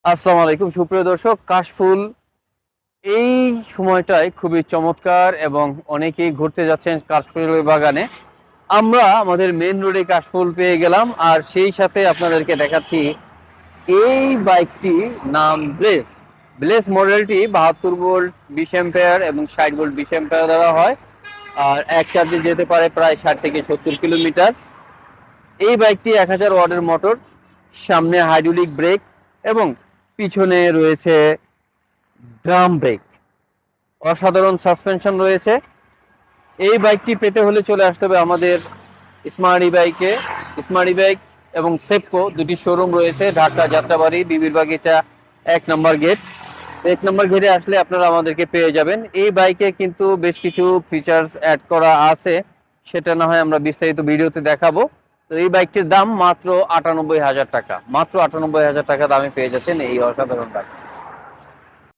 আসসালামু আলাইকুম সুপ্রিয় দর্শক। কাশফুল এই সময়টায় খুবই চমৎকার এবং অনেকেই ঘুরতে যাচ্ছেন কাশফুল বাগানে। আমরা আমাদের মেন রোডে কাশফুল পেয়ে গেলাম, আর সেই সাথে আপনাদেরকে দেখাচ্ছি এই বাইকটি নাম ব্লেজ। ব্লেজ মডেলটি 72 ভোল্ট 20 অ্যাম্পিয়ার এবং 60 ভোল্ট 20 অ্যাম্পিয়ার দ্বারা হয়, আর এক চার্জে যেতে পারে প্রায় 60 থেকে 70 কিলোমিটার। এই বাইকটি 1000 ওয়াটের মোটর, সামনে হাইড্রোলিক ব্রেক এবং পিছনে রয়েছে ড্রাম ব্রেক, অসাধারণ সাসপেনশন রয়েছে। এই বাইকটি পেতে হলে চলে আসতে হবে আমাদের স্মার্ট বাইকে। স্মার্ট বাইক এবং সেপকো দুটি শোরুম রয়েছে, ঢাকা যাত্রাবাড়ি বিবির বাগিচা 1 নম্বর গেট। 1 নম্বর গেটে আসলে আপনারা আমাদেরকে পেয়ে যাবেন। এই বাইকে কিন্তু বেশ কিছু ফিচার্স অ্যাড করা আছে, সেটা না হয় আমরা বিস্তারিত ভিডিওতে দেখাবো। তো এই বাইকটির দাম মাত্র 98,000 টাকা, মাত্র 98,000 টাকা দামে পেয়ে যাচ্ছেন এই অসাধারণ বাইক।